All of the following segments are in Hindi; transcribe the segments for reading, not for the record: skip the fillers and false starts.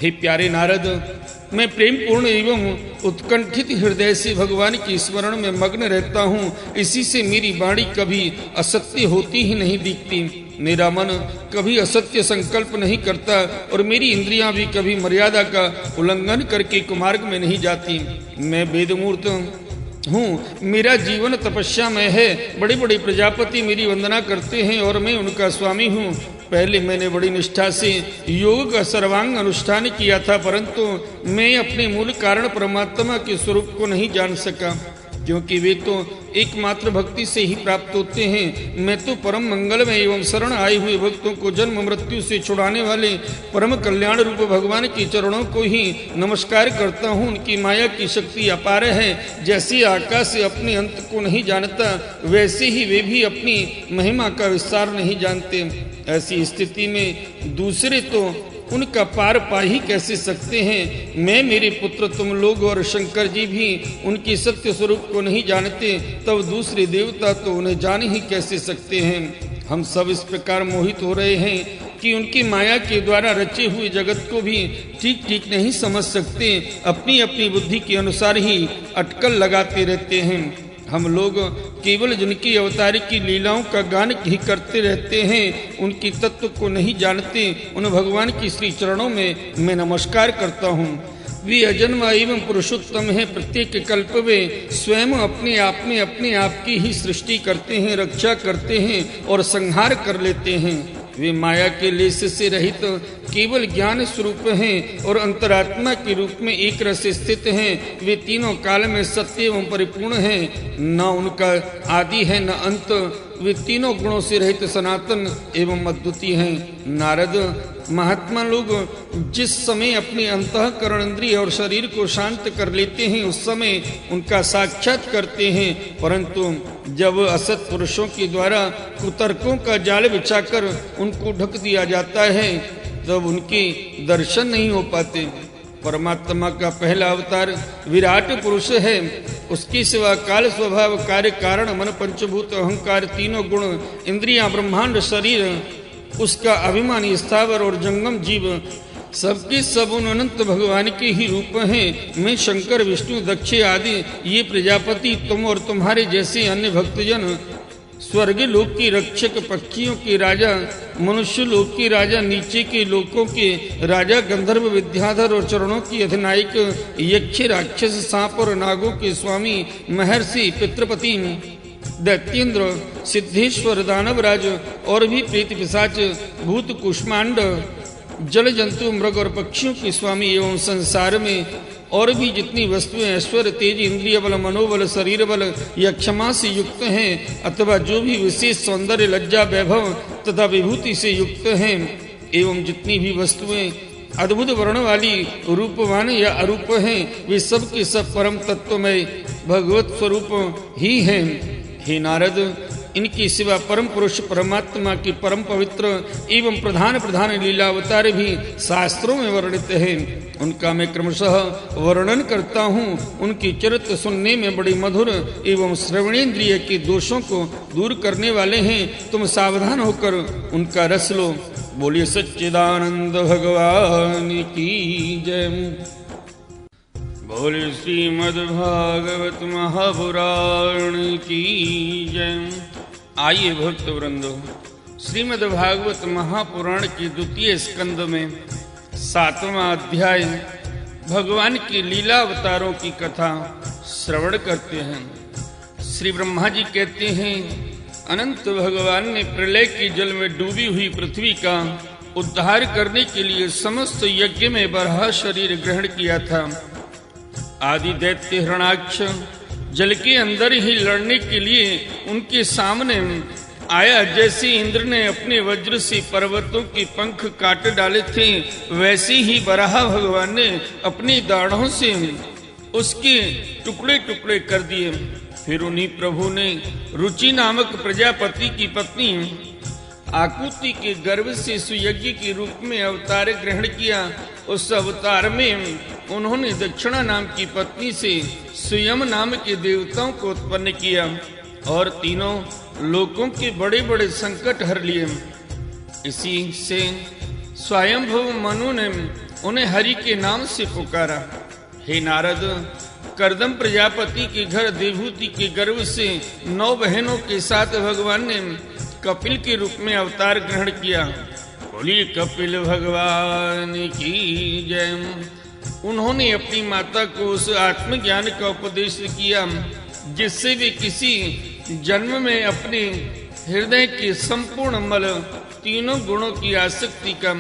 हे प्यारे नारद, मैं प्रेम पूर्ण एवं उत्कंठित हृदय से भगवान की स्मरण में मग्न रहता हूँ। इसी से मेरी वाणी कभी असत्य होती ही नहीं दिखती, मेरा मन कभी असत्य संकल्प नहीं करता और मेरी इंद्रियां भी कभी मर्यादा का उल्लंघन करके कुमार्ग में नहीं जाती। मैं वेदमूर्त हूँ, मेरा जीवन तपस्या में है। बड़े बड़े प्रजापति मेरी वंदना करते हैं और मैं उनका स्वामी हूँ। पहले मैंने बड़ी निष्ठा से योग का सर्वांग अनुष्ठान किया था, परंतु मैं अपने मूल कारण परमात्मा के स्वरूप को नहीं जान सका, क्योंकि वे तो एकमात्र भक्ति से ही प्राप्त होते हैं। मैं तो परम मंगल में एवं शरण आए हुए भक्तों को जन्म मृत्यु से छुड़ाने वाले परम कल्याण रूप भगवान के चरणों को ही नमस्कार करता हूँ। उनकी माया की शक्ति अपार है। जैसे आकाश अपने अंत को नहीं जानता, वैसे ही वे भी अपनी महिमा का विस्तार नहीं जानते। ऐसी स्थिति में दूसरे तो उनका पार पा ही कैसे सकते हैं। मैं, मेरे पुत्र, तुम लोग और शंकर जी भी उनके सत्य स्वरूप को नहीं जानते, तब दूसरे देवता तो उन्हें जान ही कैसे सकते हैं। हम सब इस प्रकार मोहित हो रहे हैं कि उनकी माया के द्वारा रचे हुए जगत को भी ठीक ठीक नहीं समझ सकते। अपनी अपनी बुद्धि के अनुसार ही अटकल लगाते रहते हैं। हम लोग केवल जिनकी अवतार की लीलाओं का गान ही करते रहते हैं, उनकी तत्व को नहीं जानते। उन भगवान की श्री चरणों में मैं नमस्कार करता हूँ। वे अजन्मा एवं पुरुषोत्तम है। प्रत्येक कल्प वे स्वयं अपने आप की ही सृष्टि करते हैं, रक्षा करते हैं और संहार कर लेते हैं। वे माया के लेस से रहित केवल ज्ञान स्वरूप हैं और अंतरात्मा के रूप में एक रस स्थित हैं। वे तीनों काल में सत्य एवं परिपूर्ण हैं, न उनका आदि है न अंत। वे तीनों गुणों से रहित सनातन एवं अद्वितीय हैं। नारद, महात्मा लोग जिस समय अपने अंतःकरण, इंद्रिय और शरीर को शांत कर लेते हैं, उस समय उनका साक्षात करते हैं, परंतु जब असत पुरुषों के द्वारा कुतर्कों का जाल बिछाकर उनको ढक दिया जाता है, तब उनके दर्शन नहीं हो पाते। परमात्मा का पहला अवतार विराट पुरुष है। उसके सिवा काल, स्वभाव, कार्य, कारण, मन, पंचभूत, अहंकार, तीनों गुण, इंद्रियां, ब्रह्मांड, शरीर, उसका अभिमानी स्थावर और जंगम जीव, सबके सब उन अनंत भगवान के ही रूप हैं। मैं, शंकर, विष्णु, दक्ष आदि ये प्रजापति, तुम और तुम्हारे जैसे अन्य भक्तजन, स्वर्ग लोक के रक्षक, पक्षियों के राजा, मनुष्य लोक के राजा, नीचे के लोकों के राजा, गंधर्व, विद्याधर और चरणों की अधिनायक, यक्ष, राक्षस, सांप और नागों के स्वामी, महर्षि, पितृपति, दैत्येंद्र, सिद्धेश्वर, दानवराज और भी प्रेत, पिशाच, भूत, कुष्मांड, जल जंतु, मृग और पक्षियों के स्वामी एवं संसार में और भी जितनी वस्तुएं ऐश्वर्य, तेज, इंद्रिय बल, मनोबल, शरीर बल या क्षमा से युक्त हैं, अथवा जो भी विशेष सौंदर्य, लज्जा, वैभव तथा विभूति से युक्त हैं, एवं जितनी भी वस्तुएं अद्भुत वर्ण वाली, रूपवान या अरूप हैं, वे सब के सब परम तत्वमय भगवत स्वरूप ही हैं। हे नारद, इनके सिवा परम पुरुष परमात्मा की परम पवित्र एवं प्रधान प्रधान लीला अवतार भी शास्त्रों में वर्णित है। उनका मैं क्रमशः वर्णन करता हूँ। उनकी चरित्र सुनने में बड़ी मधुर एवं श्रवणेन्द्रिय के दोषों को दूर करने वाले हैं। तुम सावधान होकर उनका रस लो। बोलिए सच्चिदानंद भगवान की जय। बोलिए श्रीमद्भागवत महापुराण की जय। आइए भक्त वृंदो, श्रीमद् भागवत महापुराण की द्वितीय स्कंद में 7वां अध्याय भगवान की लीला अवतारों की कथा श्रवण करते हैं। श्री ब्रह्मा जी कहते हैं, अनंत भगवान ने प्रलय के जल में डूबी हुई पृथ्वी का उद्धार करने के लिए समस्त यज्ञ में बराह शरीर ग्रहण किया था। आदि दैत्य हिरणाक्ष जल के अंदर ही लड़ने के लिए उनके सामने आया। जैसे इंद्र ने अपने वज्र से पर्वतों के पंख काट डाले थे, वैसे ही बराह भगवान ने अपनी दाढ़ों से उसके टुकड़े टुकड़े कर दिए। फिर उन्हीं प्रभु ने रुचि नामक प्रजापति की पत्नी आकुति के गर्भ से सुयज्ञ के रूप में अवतार ग्रहण किया। उस अवतार में उन्होंने दक्षिणा नाम की पत्नी से सुयम नाम के देवताओं को उत्पन्न किया और तीनों लोकों के बड़े बड़े संकट हर लिए। इसी से स्वयंभुव मनु ने उन्हें हरि के नाम से पुकारा। हे नारद, कर्दम प्रजापति के घर देवहूति के गर्भ से 9 बहनों के साथ भगवान ने कपिल के रूप में अवतार ग्रहण किया। बोलिए कपिल भगवान की जय। उन्होंने अपनी माता को उस आत्मज्ञान का उपदेश किया जिससे वे किसी जन्म में अपने हृदय के संपूर्ण मल, तीनों गुणों की आसक्ति का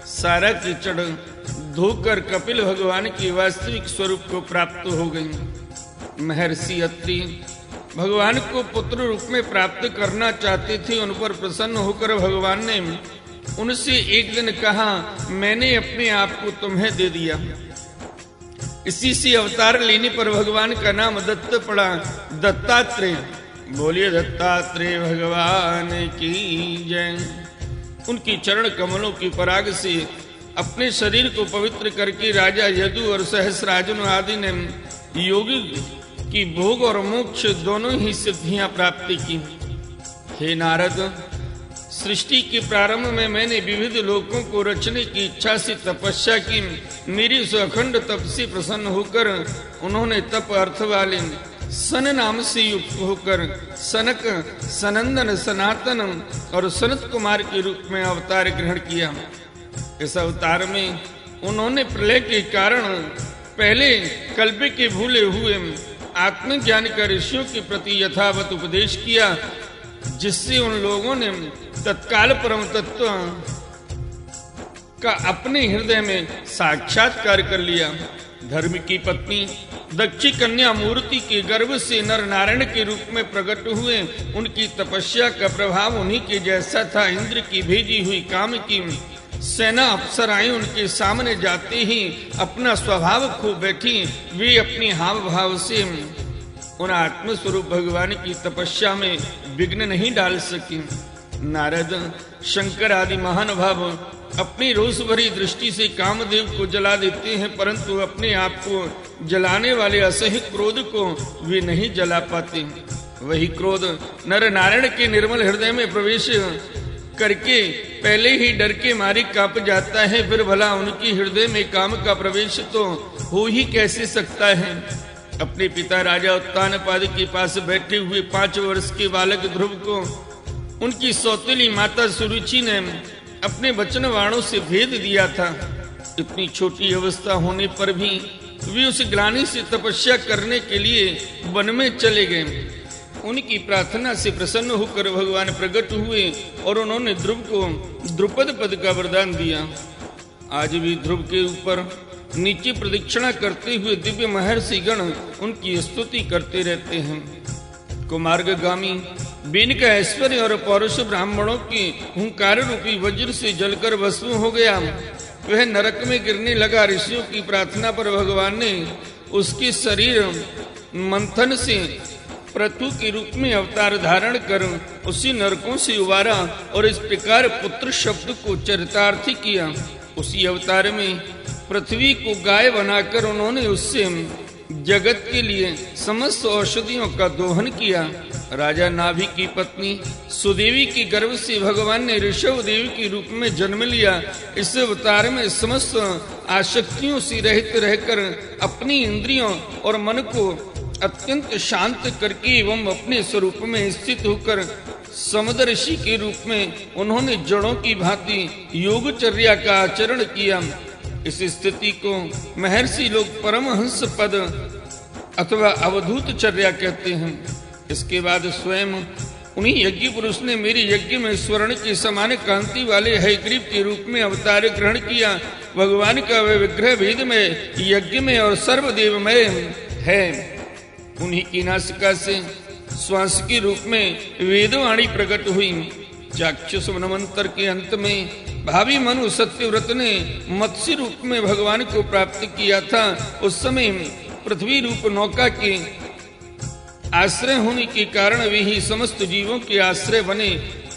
सारा कीचड़ धोकर कपिल भगवान के वास्तविक स्वरूप को प्राप्त हो गई। महर्षि अत्रि भगवान को पुत्र रूप में प्राप्त करना चाहते थे। उन पर प्रसन्न होकर भगवान ने उनसे एक दिन कहा, मैंने अपने आप को तुम्हें दे दिया। इसी से अवतार लेने पर भगवान का नाम दत्त पड़ा, दत्तात्रेय। बोलिए दत्तात्रेय भगवान की जय। उनकी चरण कमलों की पराग से अपने शरीर को पवित्र करके राजा यदु और सहस्रार्जुन आदि ने योगी की भोग और मोक्ष दोनों ही सिद्धियां प्राप्त की। हे नारद, सृष्टि के प्रारंभ में मैंने विविध लोकों को रचने की इच्छा से तपस्या की। मेरी उस अखंड तप से प्रसन्न होकर उन्होंने तप अर्थ वाले सन नाम से युक्त होकर सनक, सनंदन, सनातन और सनत कुमार के रूप में अवतार ग्रहण किया। इस अवतार में उन्होंने प्रलय के कारण पहले कल्प के भूले हुए आत्मज्ञान का ऋषियों के प्रति यथावत उपदेश किया, जिससे उन लोगों ने तत्काल परम तत्व का अपने हृदय में साक्षात्कार कर लिया। धर्म की पत्नी दक्षी कन्या मूर्ति के गर्भ से नर नारायण के रूप में प्रकट हुए। उनकी तपस्या का प्रभाव उन्हीं के जैसा था। इंद्र की भेजी हुई काम की सेना अप्सराएं उनके सामने जाते ही अपना स्वभाव खो बैठी। वे अपने हाव भाव से उन आत्मस्वरूप भगवान की तपस्या में विघ्न नहीं डाल सकी। नारद, शंकर आदि महान भाव अपनी रोष भरी दृष्टि से कामदेव को जला देते हैं, परंतु अपने आप को जलाने वाले असह्य क्रोध को वे नहीं जला पाते। वही क्रोध नर नारायण के निर्मल हृदय में प्रवेश करके पहले ही डर के मारे कांप जाता है, फिर भला उनकी हृदय में काम का प्रवेश तो हो ही कैसे सकता है। अपने पिता राजा उत्तानपाद के पास बैठे हुए 5 वर्ष के बालक ध्रुव को उनकी सौतेली माता सुरुचि ने अपने वचन वाणों से भेद दिया था। इतनी छोटी अवस्था होने पर भी वे उस ग्लानि से तपस्या करने के लिए वन में चले गए। उनकी प्रार्थना से प्रसन्न होकर भगवान प्रकट हुए और उन्होंने ध्रुव को द्रुपद पद का वरदान दिया। आज भी ध्रुव के ऊपर नीचे प्रदक्षिणा करते हुए दिव्य महर्षि गण उनकी स्तुति करते रहते हैं। कुमार्गामी बेन का ऐश्वर्य और पौरुष ब्राह्मणों की हुंकार रूपी वज्र से जलकर भस्म हो गया। वह नरक में गिरने लगा। ऋषियों की प्रार्थना पर भगवान ने उसके शरीर मंथन से पृथु के रूप में अवतार धारण कर उसी नरकों से उबारा और इस प्रकार पुत्र शब्द को चरितार्थी किया। उसी अवतार में पृथ्वी को गाय बनाकर उन्होंने उससे जगत के लिए समस्त औषधियों का दोहन किया। राजा नाभि की पत्नी सुदेवी के गर्भ से भगवान ने ऋषभ देवी के रूप में जन्म लिया। इस अवतार में समस्त आसक्तियों से रहित रहकर अपनी इंद्रियों और मन को अत्यंत शांत करके एवं अपने स्वरूप में स्थित होकर समदर्शी के रूप में उन्होंने जड़ों की भांति योगचर्या का आचरण किया। इस स्थिति को महर्षि लोग परमहंस पद अथवा अवधूत चर्या कहते हैं। इसके बाद स्वयं उन्हीं यज्ञ पुरुष ने मेरे यज्ञ में स्वर्ण के समान कांति वाले हयग्रीव के रूप में अवतार ग्रहण किया। भगवान का वह विग्रह वेद में, यज्ञ में और सर्वदेवमय है। उन्हीं की नासिका से श्वास के रूप में वेदवाणी प्रकट हुई। चाक्षुष मनवंतर के अंत में भावी मनु सत्यव्रत ने मत्स्य रूप में भगवान को प्राप्त किया था। उस समय पृथ्वी रूप नौका के आश्रय होने के कारण वे ही समस्त जीवों के आश्रय बने।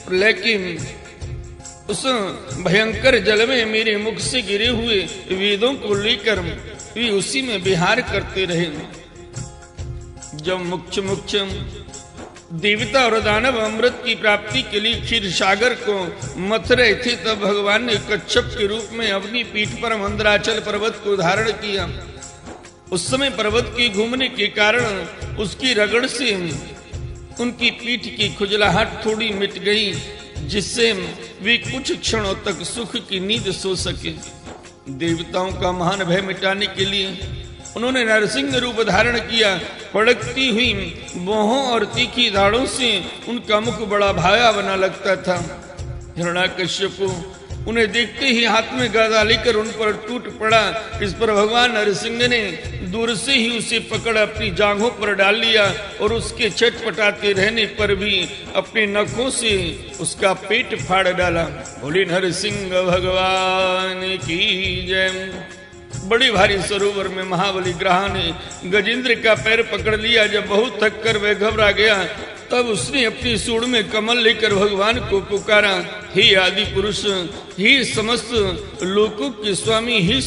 प्रलय के उस भयंकर जल में मेरे मुख से गिरे हुए वेदों को लेकर वे उसी में विहार करते रहे। जब मुख्य देवता और दानव अमृत की प्राप्ति के लिए क्षीर सागर को मथ रहे थे, तब भगवान ने कच्छप के रूप में अपनी पीठ पर मंदराचल पर्वत को धारण किया। उस समय पर्वत के घूमने के कारण उसकी रगड़ से उनकी पीठ की खुजलाहट थोड़ी मिट गई, जिससे वे कुछ क्षणों तक सुख की नींद सो सके। देवताओं का महान भय मिटाने के लिए उन्होंने नरसिंह रूप धारण किया। फड़कती हुई भौहों और तीखी दाढ़ों से उनका मुख बड़ा भाया बना लगता था। हिरण्याकश्यप उन्हें देखते ही हाथ में गदा लेकर उन पर टूट पड़ा। इस पर भगवान नरसिंह ने दूर से ही उसे पकड़ अपनी जांघों पर डाल लिया और उसके छटपटाते रहने पर भी अपने नखों से उसका पेट फाड़ डाला। बोले नरसिंह भगवान की जय। बड़ी भारी सरोवर में महाबली ग्रह ने गजेंद्र का पैर पकड़ लिया। जब बहुत थक कर वह घबरा गया, तब उसने अपनी सूंड में कमल लेकर भगवान को पुकारा, हे आदि पुरुष, हे समस्त लोकों के स्वामी, हे